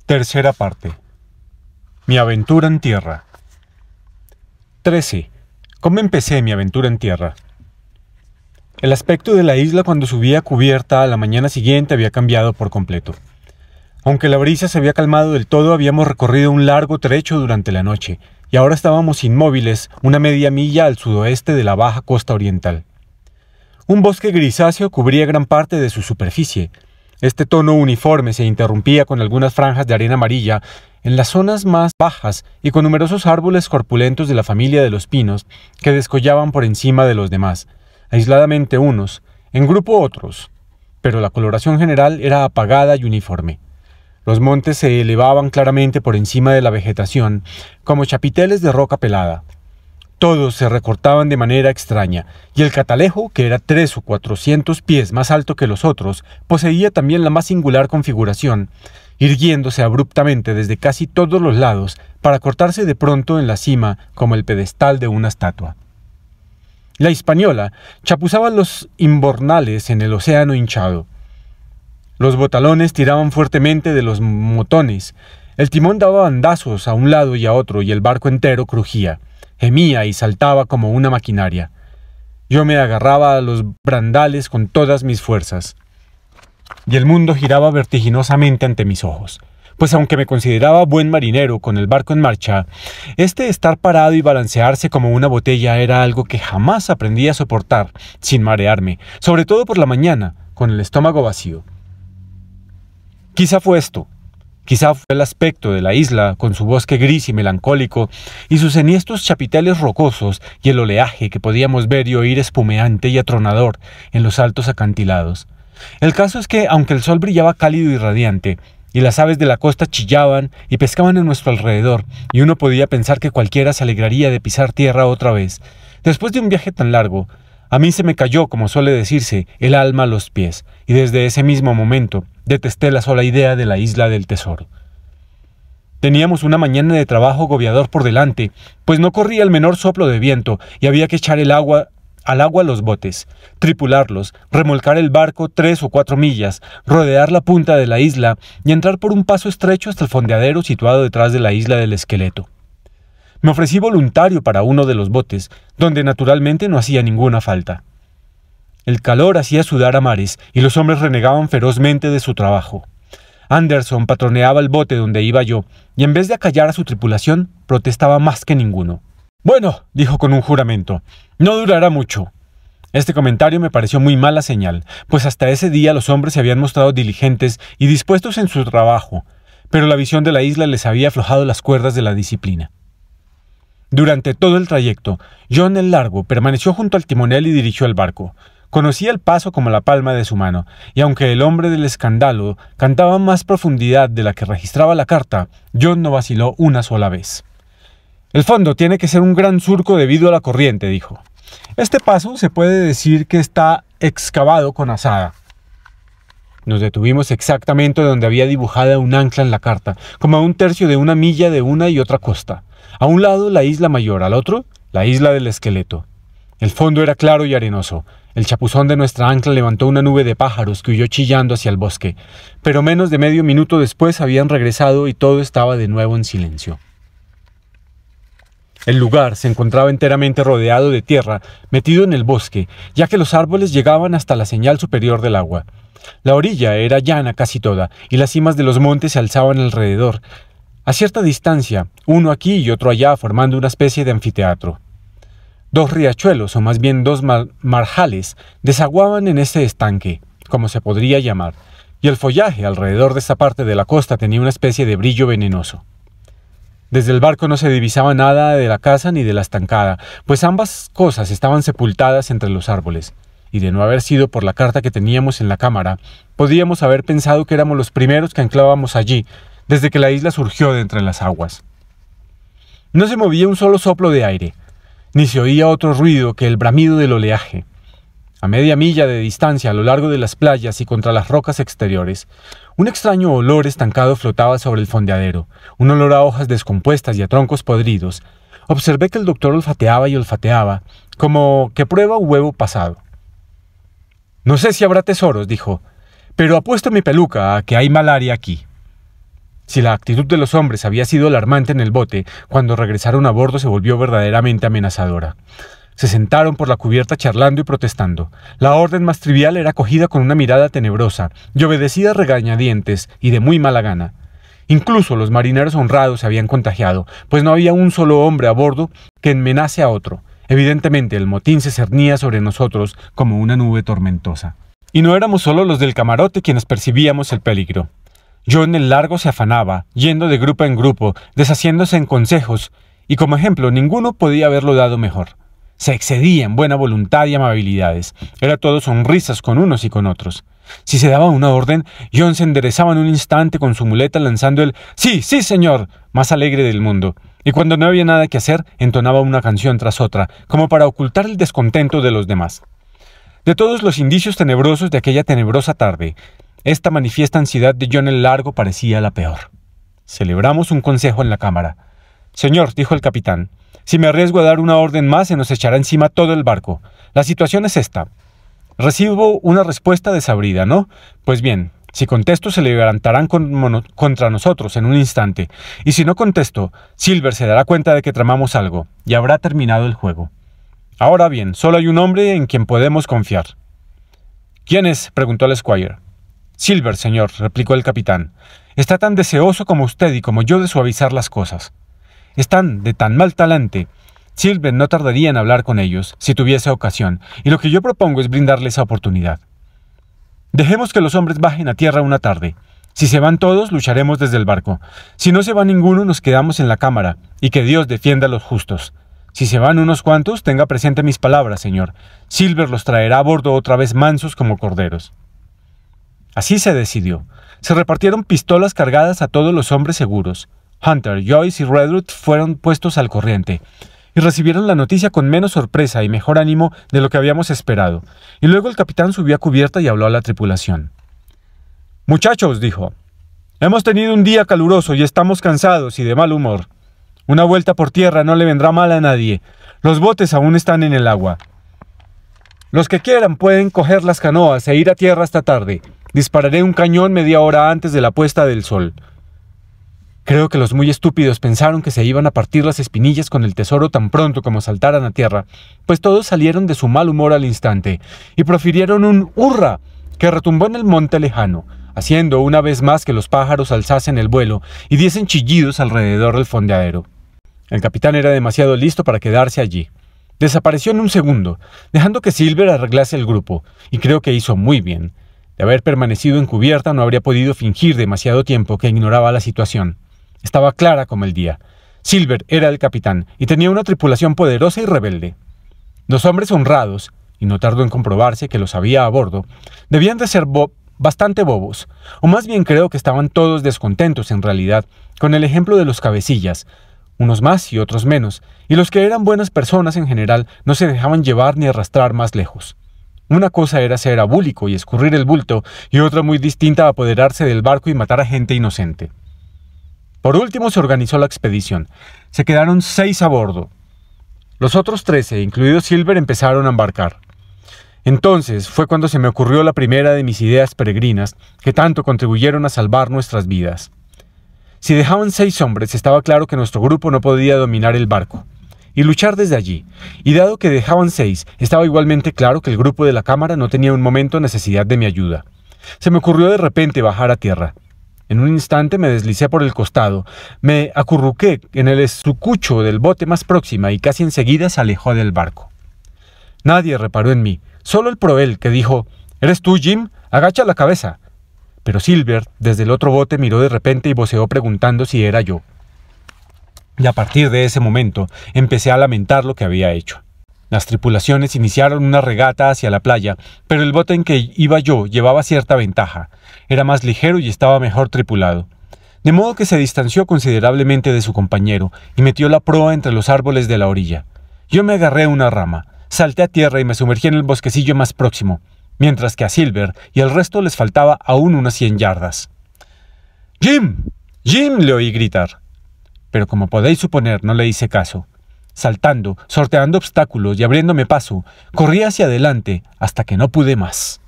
Tercera parte. Mi aventura en tierra. 13. ¿Cómo empecé mi aventura en tierra? El aspecto de la isla cuando subí a cubierta a la mañana siguiente había cambiado por completo. Aunque la brisa se había calmado del todo, habíamos recorrido un largo trecho durante la noche, y ahora estábamos inmóviles una media milla al sudoeste de la baja costa oriental. Un bosque grisáceo cubría gran parte de su superficie. Este tono uniforme se interrumpía con algunas franjas de arena amarilla en las zonas más bajas y con numerosos árboles corpulentos de la familia de los pinos que descollaban por encima de los demás, aisladamente unos, en grupo otros, pero la coloración general era apagada y uniforme. Los montes se elevaban claramente por encima de la vegetación, como chapiteles de roca pelada. Todos se recortaban de manera extraña, y el catalejo, que era 300 o 400 pies más alto que los otros, poseía también la más singular configuración, irguiéndose abruptamente desde casi todos los lados para cortarse de pronto en la cima como el pedestal de una estatua. La Hispaniola chapuzaba los imbornales en el océano hinchado. Los botalones tiraban fuertemente de los motones, el timón daba bandazos a un lado y a otro y el barco entero crujía, gemía y saltaba como una maquinaria. Yo me agarraba a los brandales con todas mis fuerzas, y el mundo giraba vertiginosamente ante mis ojos, pues aunque me consideraba buen marinero con el barco en marcha, estar parado y balancearse como una botella era algo que jamás aprendí a soportar sin marearme, sobre todo por la mañana, con el estómago vacío. Quizá fue esto. Quizá fue el aspecto de la isla, con su bosque gris y melancólico, y sus enhiestos chapiteles rocosos y el oleaje que podíamos ver y oír espumeante y atronador en los altos acantilados. El caso es que, aunque el sol brillaba cálido y radiante, y las aves de la costa chillaban y pescaban en nuestro alrededor, y uno podía pensar que cualquiera se alegraría de pisar tierra otra vez, después de un viaje tan largo, a mí se me cayó, como suele decirse, el alma a los pies, y desde ese mismo momento detesté la sola idea de la isla del tesoro. Teníamos una mañana de trabajo agobiador por delante, pues no corría el menor soplo de viento y había que echar al agua los botes, tripularlos, remolcar el barco 3 o 4 millas, rodear la punta de la isla y entrar por un paso estrecho hasta el fondeadero situado detrás de la isla del esqueleto. Me ofrecí voluntario para uno de los botes, donde naturalmente no hacía ninguna falta. El calor hacía sudar a mares y los hombres renegaban ferozmente de su trabajo. Anderson patroneaba el bote donde iba yo, y en vez de acallar a su tripulación, protestaba más que ninguno. «Bueno», dijo con un juramento, «no durará mucho». Este comentario me pareció muy mala señal, pues hasta ese día los hombres se habían mostrado diligentes y dispuestos en su trabajo, pero la visión de la isla les había aflojado las cuerdas de la disciplina. Durante todo el trayecto, John el Largo permaneció junto al timonel y dirigió el barco. Conocía el paso como la palma de su mano, y aunque el hombre del escándalo cantaba más profundidad de la que registraba la carta, John no vaciló una sola vez. «El fondo tiene que ser un gran surco debido a la corriente», dijo. «Este paso se puede decir que está excavado con azada». Nos detuvimos exactamente donde había dibujada un ancla en la carta, como a 1/3 de una milla de una y otra costa. A un lado la isla mayor, al otro la isla del esqueleto. El fondo era claro y arenoso. El chapuzón de nuestra ancla levantó una nube de pájaros que huyó chillando hacia el bosque, pero menos de medio minuto después habían regresado y todo estaba de nuevo en silencio. El lugar se encontraba enteramente rodeado de tierra, metido en el bosque, ya que los árboles llegaban hasta la señal superior del agua. La orilla era llana casi toda, y las cimas de los montes se alzaban alrededor, a cierta distancia, uno aquí y otro allá, formando una especie de anfiteatro. 2 riachuelos, o más bien 2 marjales, desaguaban en ese estanque, como se podría llamar, y el follaje alrededor de esta parte de la costa tenía una especie de brillo venenoso. Desde el barco no se divisaba nada de la casa ni de la estancada, pues ambas cosas estaban sepultadas entre los árboles, y de no haber sido por la carta que teníamos en la cámara, podíamos haber pensado que éramos los primeros que anclábamos allí, desde que la isla surgió de entre las aguas. No se movía un solo soplo de aire, ni se oía otro ruido que el bramido del oleaje. A media milla de distancia a lo largo de las playas y contra las rocas exteriores, un extraño olor estancado flotaba sobre el fondeadero, un olor a hojas descompuestas y a troncos podridos. Observé que el doctor olfateaba y olfateaba, como que prueba un huevo pasado. «No sé si habrá tesoros», dijo, «pero apuesto mi peluca a que hay malaria aquí». Si la actitud de los hombres había sido alarmante en el bote, cuando regresaron a bordo se volvió verdaderamente amenazadora. Se sentaron por la cubierta charlando y protestando. La orden más trivial era acogida con una mirada tenebrosa y obedecida a regañadientes y de muy mala gana. Incluso los marineros honrados se habían contagiado, pues no había un solo hombre a bordo que enmenase a otro. Evidentemente el motín se cernía sobre nosotros como una nube tormentosa. Y no éramos solo los del camarote quienes percibíamos el peligro. John el Largo se afanaba, yendo de grupo en grupo, deshaciéndose en consejos, y como ejemplo ninguno podía haberlo dado mejor. Se excedía en buena voluntad y amabilidades. Era todo sonrisas con unos y con otros. Si se daba una orden, John se enderezaba en un instante con su muleta lanzando el «Sí, sí, señor», más alegre del mundo. Y cuando no había nada que hacer, entonaba una canción tras otra, como para ocultar el descontento de los demás. De todos los indicios tenebrosos de aquella tenebrosa tarde, esta manifiesta ansiedad de John el Largo parecía la peor. Celebramos un consejo en la cámara. «Señor», dijo el capitán, «si me arriesgo a dar una orden más, se nos echará encima todo el barco. La situación es esta. Recibo una respuesta desabrida, ¿no? Pues bien, si contesto se levantarán contra nosotros en un instante, y si no contesto, Silver se dará cuenta de que tramamos algo, y habrá terminado el juego. Ahora bien, solo hay un hombre en quien podemos confiar». «¿Quién es?», preguntó el Squire. «Silver, señor», replicó el capitán. «Está tan deseoso como usted y como yo de suavizar las cosas. Están de tan mal talante. Silver no tardaría en hablar con ellos, si tuviese ocasión, y lo que yo propongo es brindarle esa oportunidad. Dejemos que los hombres bajen a tierra una tarde. Si se van todos, lucharemos desde el barco. Si no se va ninguno, nos quedamos en la cámara, y que Dios defienda a los justos. Si se van unos cuantos, tenga presente mis palabras, señor. Silver los traerá a bordo otra vez mansos como corderos». Así se decidió. Se repartieron pistolas cargadas a todos los hombres seguros. Hunter, Joyce y Redruth fueron puestos al corriente, y recibieron la noticia con menos sorpresa y mejor ánimo de lo que habíamos esperado, y luego el capitán subió a cubierta y habló a la tripulación. «Muchachos», dijo, «hemos tenido un día caluroso y estamos cansados y de mal humor. Una vuelta por tierra no le vendrá mal a nadie. Los botes aún están en el agua. Los que quieran pueden coger las canoas e ir a tierra esta tarde. Dispararé un cañón media hora antes de la puesta del sol». Creo que los muy estúpidos pensaron que se iban a partir las espinillas con el tesoro tan pronto como saltaran a tierra, pues todos salieron de su mal humor al instante, y profirieron un «hurra» que retumbó en el monte lejano, haciendo una vez más que los pájaros alzasen el vuelo y diesen chillidos alrededor del fondeadero. El capitán era demasiado listo para quedarse allí. Desapareció en un segundo, dejando que Silver arreglase el grupo, y creo que hizo muy bien. De haber permanecido en cubierta no habría podido fingir demasiado tiempo que ignoraba la situación. Estaba clara como el día. Silver era el capitán y tenía una tripulación poderosa y rebelde. Los hombres honrados, y no tardó en comprobarse que los había a bordo, debían de ser bastante bobos, o más bien creo que estaban todos descontentos en realidad, con el ejemplo de los cabecillas, unos más y otros menos, y los que eran buenas personas en general no se dejaban llevar ni arrastrar más lejos. Una cosa era ser abúlico y escurrir el bulto, y otra muy distinta apoderarse del barco y matar a gente inocente. Por último se organizó la expedición. Se quedaron 6 a bordo. Los otros 13, incluido Silver, empezaron a embarcar. Entonces fue cuando se me ocurrió la primera de mis ideas peregrinas, que tanto contribuyeron a salvar nuestras vidas. Si dejaban 6 hombres, estaba claro que nuestro grupo no podía dominar el barco y luchar desde allí, y dado que dejaban 6, estaba igualmente claro que el grupo de la cámara no tenía un momento necesidad de mi ayuda. Se me ocurrió de repente bajar a tierra. En un instante me deslicé por el costado, me acurruqué en el estrucucho del bote más próxima y casi enseguida se alejó del barco. Nadie reparó en mí, solo el proel, que dijo: «¿Eres tú, Jim? Agacha la cabeza». Pero Silver, desde el otro bote, miró de repente y voceó preguntando si era yo. Y a partir de ese momento empecé a lamentar lo que había hecho. Las tripulaciones iniciaron una regata hacia la playa, pero el bote en que iba yo llevaba cierta ventaja. Era más ligero y estaba mejor tripulado. De modo que se distanció considerablemente de su compañero y metió la proa entre los árboles de la orilla. Yo me agarré a una rama, salté a tierra y me sumergí en el bosquecillo más próximo, mientras que a Silver y al resto les faltaba aún unas 100 yardas. «¡Jim! ¡Jim!», le oí gritar. Pero como podéis suponer, no le hice caso. Saltando, sorteando obstáculos y abriéndome paso, corrí hacia adelante hasta que no pude más.